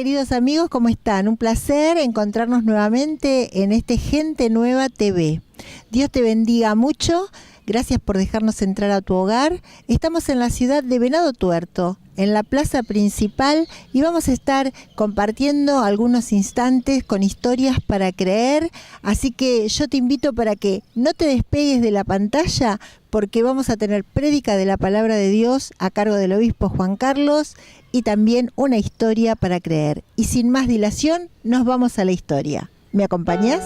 queridos amigos, ¿cómo están? Un placer encontrarnos nuevamente en este Gente Nueva TV. Dios te bendiga mucho, gracias por dejarnos entrar a tu hogar. Estamos en la ciudad de Venado Tuerto, en la plaza principal, y vamos a estar compartiendo algunos instantes con historias para creer. Así que yo te invito para que no te despegues de la pantalla, porque vamos a tener prédica de la palabra de Dios a cargo del obispo Juan Carlos y también una historia para creer. Y sin más dilación, nos vamos a la historia. ¿Me acompañás?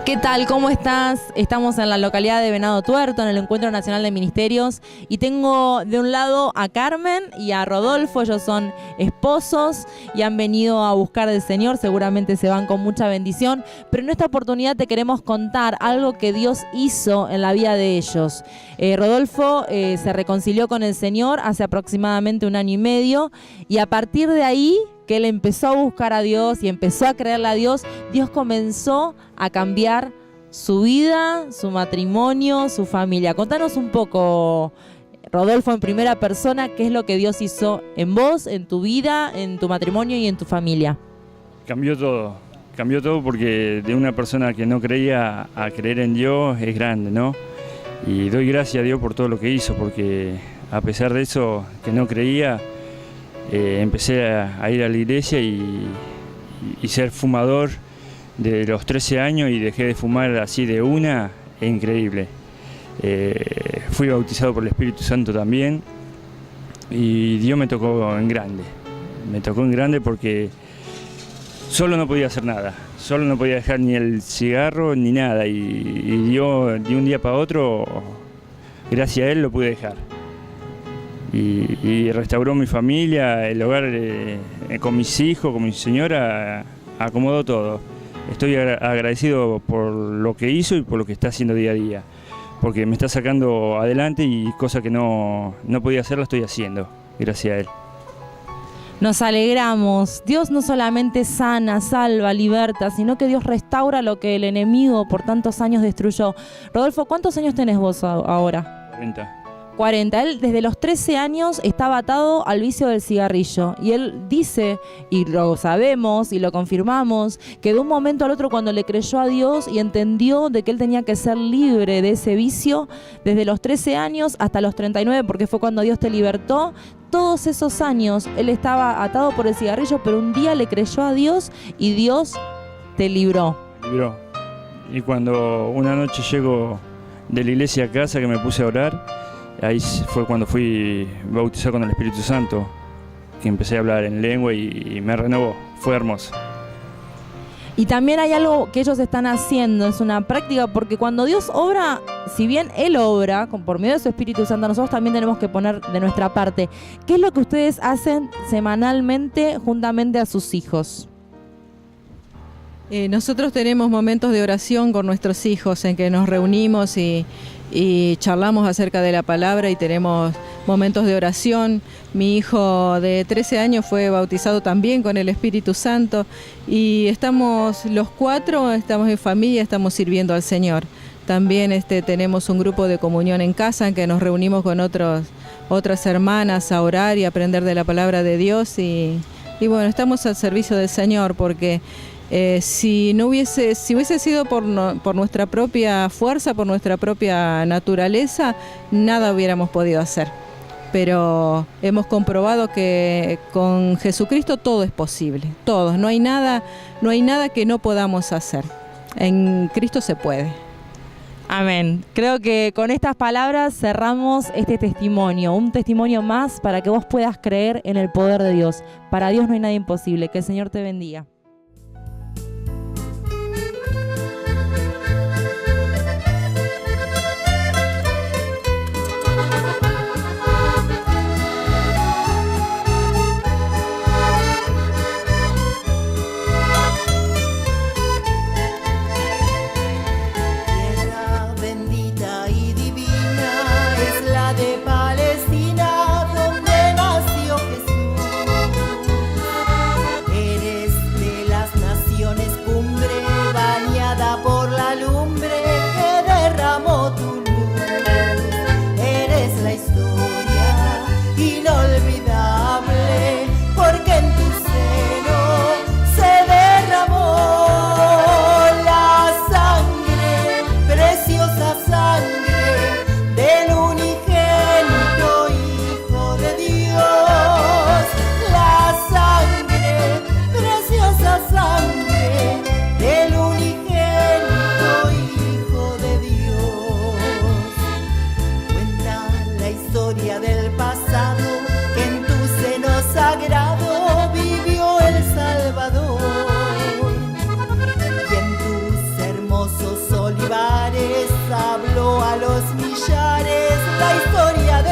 ¿Qué tal? ¿Cómo estás? Estamos en la localidad de Venado Tuerto, en el Encuentro Nacional de Ministerios, y tengo de un lado a Carmen y a Rodolfo. Ellos son esposos y han venido a buscar del Señor, seguramente se van con mucha bendición, pero en esta oportunidad te queremos contar algo que Dios hizo en la vida de ellos. Rodolfo se reconcilió con el Señor hace aproximadamente 1 año y medio, y a partir de ahí que él empezó a buscar a Dios y empezó a creerle a Dios, Dios comenzó a cambiar su vida, su matrimonio, su familia. Contanos un poco, Rodolfo, en primera persona, qué es lo que Dios hizo en vos, en tu vida, en tu matrimonio y en tu familia. Cambió todo porque de una persona que no creía a creer en Dios es grande, ¿no? Y doy gracias a Dios por todo lo que hizo, porque a pesar de eso que no creía, empecé a ir a la iglesia y ser fumador de los 13 años, y dejé de fumar así de una, es increíble. Fui bautizado por el Espíritu Santo también, y Dios me tocó en grande porque solo no podía hacer nada, solo no podía dejar ni el cigarro ni nada, y Dios de un día para otro, gracias a Él, lo pude dejar. Y restauró mi familia, el hogar, con mis hijos, con mi señora, acomodó todo. Estoy agradecido por lo que hizo y por lo que está haciendo día a día, porque me está sacando adelante, y cosas que no podía hacer la estoy haciendo, gracias a Él. Nos alegramos. Dios no solamente sana, salva, liberta, sino que Dios restaura lo que el enemigo por tantos años destruyó. Rodolfo, ¿cuántos años tenés vos ahora? 40. Él desde los 13 años estaba atado al vicio del cigarrillo, y él dice, y lo sabemos y lo confirmamos, que de un momento al otro, cuando le creyó a Dios y entendió de que él tenía que ser libre de ese vicio, desde los 13 años hasta los 39, porque fue cuando Dios te libertó, todos esos años él estaba atado por el cigarrillo, pero un día le creyó a Dios y Dios te libró. Y cuando una noche llego de la iglesia a casa, que me puse a orar, ahí fue cuando fui bautizado con el Espíritu Santo, que empecé a hablar en lengua y me renovó. Fue hermoso. Y también hay algo que ellos están haciendo, es una práctica, porque cuando Dios obra, si bien Él obra por medio de su Espíritu Santo, nosotros también tenemos que poner de nuestra parte. ¿Qué es lo que ustedes hacen semanalmente juntamente a sus hijos? Nosotros tenemos momentos de oración con nuestros hijos en que nos reunimos y charlamos acerca de la palabra, y tenemos momentos de oración. Mi hijo de 13 años fue bautizado también con el Espíritu Santo, y estamos los 4, estamos en familia, estamos sirviendo al Señor. También tenemos un grupo de comunión en casa en que nos reunimos con otras hermanas a orar y aprender de la palabra de Dios, y bueno, estamos al servicio del Señor, porque si hubiese sido por nuestra propia fuerza, por nuestra propia naturaleza, nada hubiéramos podido hacer. Pero hemos comprobado que con Jesucristo todo es posible, todo. No hay nada que no podamos hacer. En Cristo se puede. Amén. Creo que con estas palabras cerramos este testimonio, un testimonio más para que vos puedas creer en el poder de Dios. Para Dios no hay nada imposible. Que el Señor te bendiga. Bendita y divina es la de Palestina, donde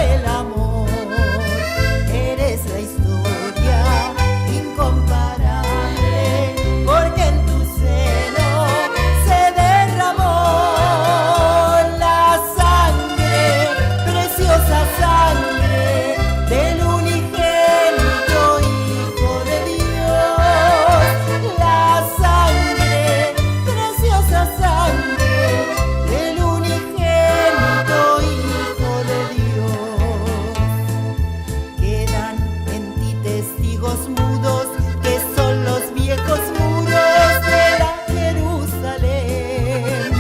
del amor. Eres la historia incomparable, porque en tu seno se derramó la sangre, preciosa sangre del unigénito Hijo de Dios. La sangre, preciosa sangre del unigénito Hijo de Dios. Quedan en ti testigos mudos, que son los viejos muros de la Jerusalén.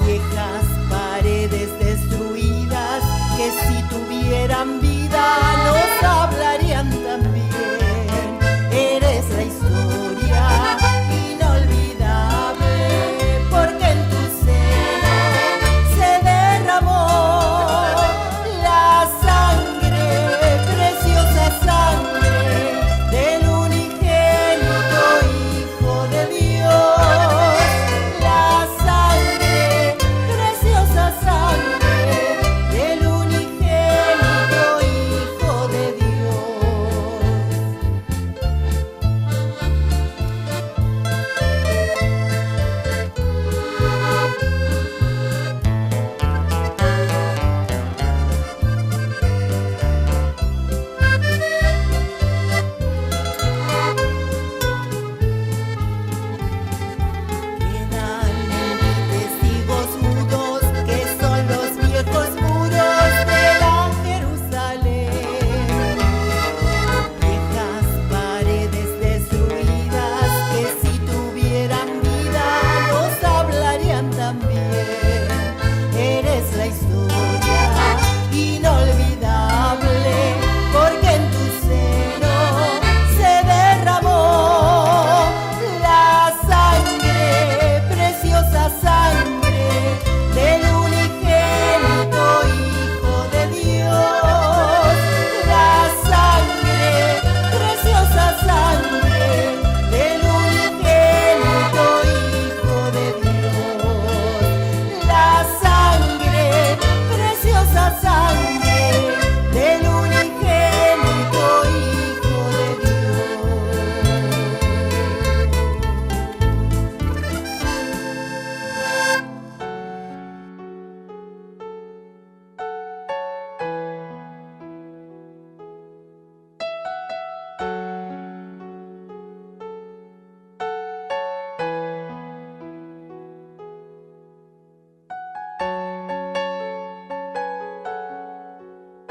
Viejas paredes destruidas, que si tuvieran vida nos hablarían también. Eres la historia inolvidable, porque en tu seno se derramó la sangre, preciosa sangre del unigénito Hijo de Dios. La sangre, preciosa sangre del unigénito Hijo de Dios. Quedan en ti testigos mudos, que son los viejos muros de la Jerusalén. Viejas paredes destruidas, que si tuvieran vida nos hablarían también. Eres la historia inolvidable, porque en tu seno se derramó la sangre, preciosa sangre del unigénito Hijo de Dios. La sangre, preciosa sangre del unigénito Hijo de Dios. La sangre, preciosa sangre del unigénito Hijo de Dios.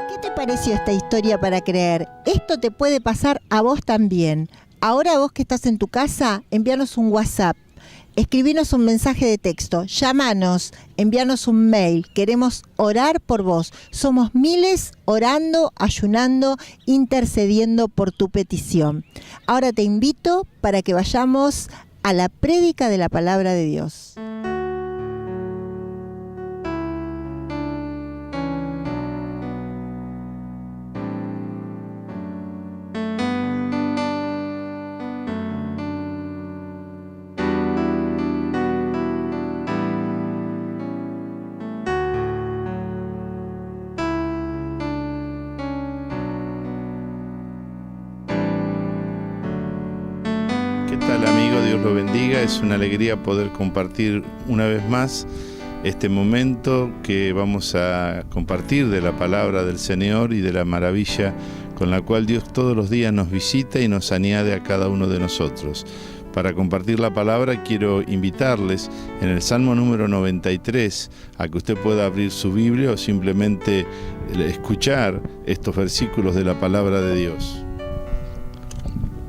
¿Qué te pareció esta historia para creer? Esto te puede pasar a vos también. Ahora vos que estás en tu casa, envíanos un WhatsApp, escribinos un mensaje de texto, llámanos, envíanos un mail. Queremos orar por vos. Somos miles orando, ayunando, intercediendo por tu petición. Ahora te invito para que vayamos a la prédica de la palabra de Dios. ¿Qué tal, amigo? Dios lo bendiga. Es una alegría poder compartir una vez más este momento que vamos a compartir de la palabra del Señor y de la maravilla con la cual Dios todos los días nos visita y nos añade a cada uno de nosotros. Para compartir la palabra quiero invitarles en el Salmo número 93 a que usted pueda abrir su Biblia o simplemente escuchar estos versículos de la palabra de Dios.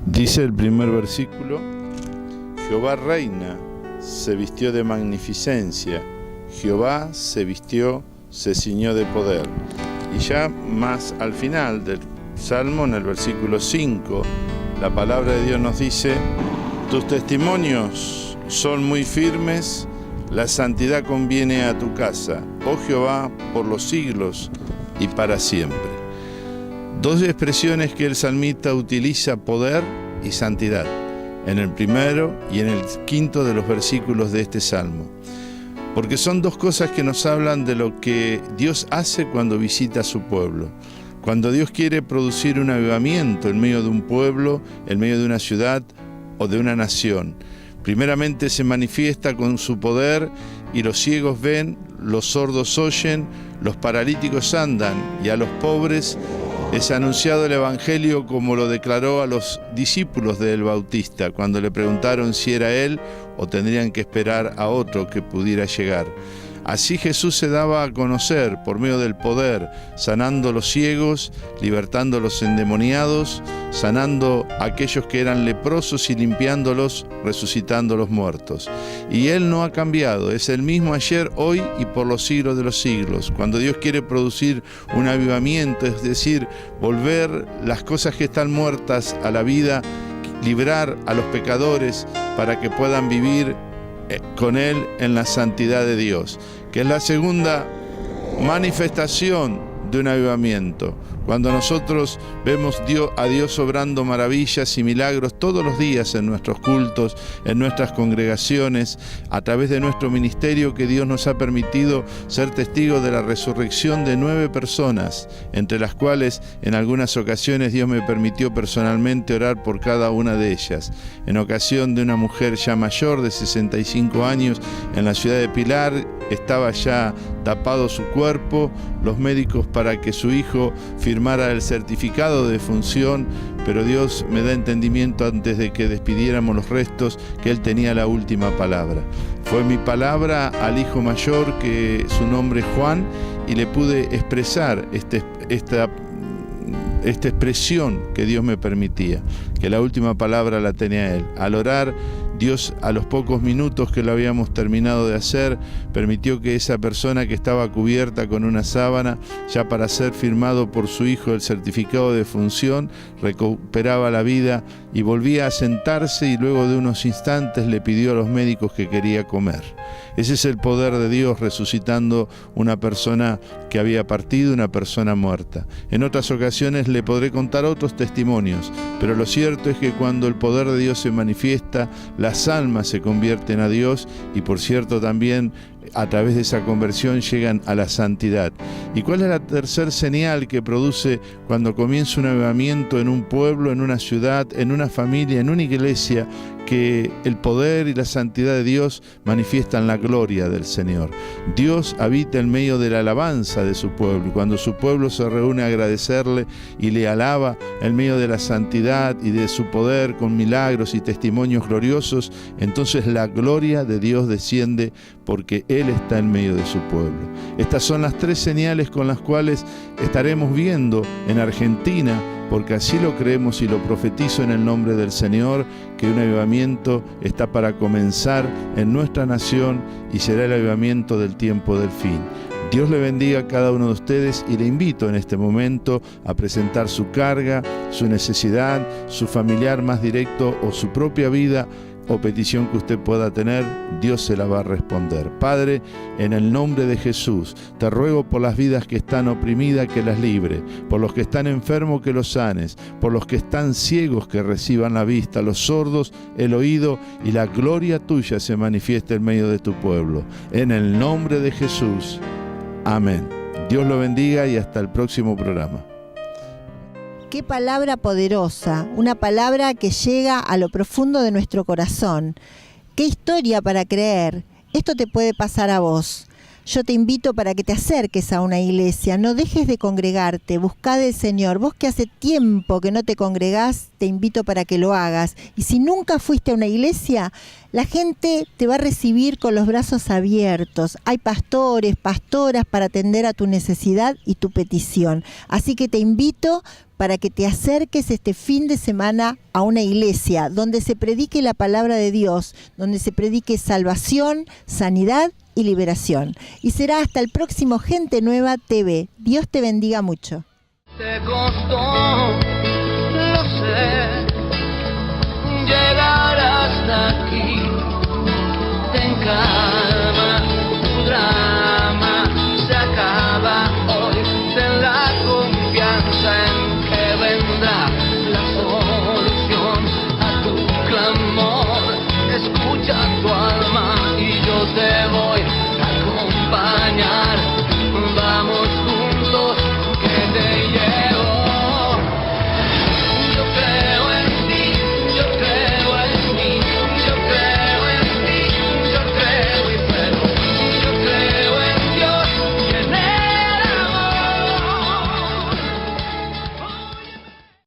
Dice el primer versículo: Jehová reina, se vistió de magnificencia, Jehová se vistió, se ciñó de poder. Y ya más al final del Salmo, en el versículo 5, la palabra de Dios nos dice: tus testimonios son muy firmes, la santidad conviene a tu casa, oh Jehová, por los siglos y para siempre. Dos expresiones que el salmista utiliza: poder y santidad, en el primero y en el quinto de los versículos de este salmo. porque son dos cosas que nos hablan de lo que Dios hace cuando visita a su pueblo. Cuando Dios quiere producir un avivamiento en medio de un pueblo, en medio de una ciudad o de una nación, primeramente se manifiesta con su poder y los ciegos ven, los sordos oyen, los paralíticos andan y a los pobres es anunciado el Evangelio como lo declaró a los discípulos del Bautista cuando le preguntaron si era él o tendrían que esperar a otro que pudiera llegar. Así Jesús se daba a conocer por medio del poder, sanando los ciegos, libertando los endemoniados, sanando a aquellos que eran leprosos y limpiándolos, resucitando los muertos. Y Él no ha cambiado, es el mismo ayer, hoy y por los siglos de los siglos. Cuando Dios quiere producir un avivamiento, es decir, volver las cosas que están muertas a la vida, librar a los pecadores para que puedan vivir con Él en la santidad de Dios, que es la segunda manifestación de un avivamiento. Cuando nosotros vemos a Dios obrando maravillas y milagros todos los días en nuestros cultos, en nuestras congregaciones, a través de nuestro ministerio, que Dios nos ha permitido ser testigos de la resurrección de 9 personas, entre las cuales en algunas ocasiones Dios me permitió personalmente orar por cada una de ellas. En ocasión de una mujer ya mayor de 65 años en la ciudad de Pilar, estaba ya tapado su cuerpo, los médicos para que su hijo firmara el certificado de defunción, pero Dios me da entendimiento antes de que despidiéramos los restos que Él tenía la última palabra. Fue mi palabra al hijo mayor, que su nombre es Juan, y le pude expresar esta expresión que Dios me permitía, que la última palabra la tenía Él. Al orar, Dios, a los pocos minutos que lo habíamos terminado de hacer, permitió que esa persona que estaba cubierta con una sábana, ya para ser firmado por su hijo el certificado de defunción, recuperaba la vida y volvía a sentarse, y luego de unos instantes le pidió a los médicos que quería comer. Ese es el poder de Dios resucitando una persona que había partido, una persona muerta. En otras ocasiones le podré contar otros testimonios, pero lo cierto es que cuando el poder de Dios se manifiesta, las almas se convierten a Dios y, por cierto, también a través de esa conversión llegan a la santidad. ¿Y cuál es la tercer señal que produce cuando comienza un avivamiento en un pueblo, en una ciudad, en una familia, en una iglesia? Que el poder y la santidad de Dios manifiestan la gloria del Señor. Dios habita en medio de la alabanza de su pueblo, y cuando su pueblo se reúne a agradecerle y le alaba en medio de la santidad y de su poder con milagros y testimonios gloriosos, entonces la gloria de Dios desciende, porque Él está en medio de su pueblo. Estas son las 3 señales con las cuales estaremos viendo en Argentina, porque así lo creemos y lo profetizo en el nombre del Señor, que un avivamiento está para comenzar en nuestra nación y será el avivamiento del tiempo del fin. Dios le bendiga a cada uno de ustedes, y le invito en este momento a presentar su carga, su necesidad, su familiar más directo o su propia vida o petición que usted pueda tener. Dios se la va a responder. Padre, en el nombre de Jesús, te ruego por las vidas que están oprimidas, que las libre, por los que están enfermos, que los sanes, por los que están ciegos, que reciban la vista, los sordos el oído, y la gloria tuya se manifieste en medio de tu pueblo. En el nombre de Jesús. Amén. Dios lo bendiga y hasta el próximo programa. Qué palabra poderosa, una palabra que llega a lo profundo de nuestro corazón. Qué historia para creer. Esto te puede pasar a vos. Yo te invito para que te acerques a una iglesia, no dejes de congregarte, buscá del Señor. Vos que hace tiempo que no te congregás, te invito para que lo hagas. Y si nunca fuiste a una iglesia, la gente te va a recibir con los brazos abiertos. Hay pastores, pastoras para atender a tu necesidad y tu petición. Así que te invito para que te acerques este fin de semana a una iglesia donde se predique la palabra de Dios, donde se predique salvación, sanidad y liberación. Y será hasta el próximo Gente Nueva TV. Dios te bendiga mucho. Te costó, lo sé.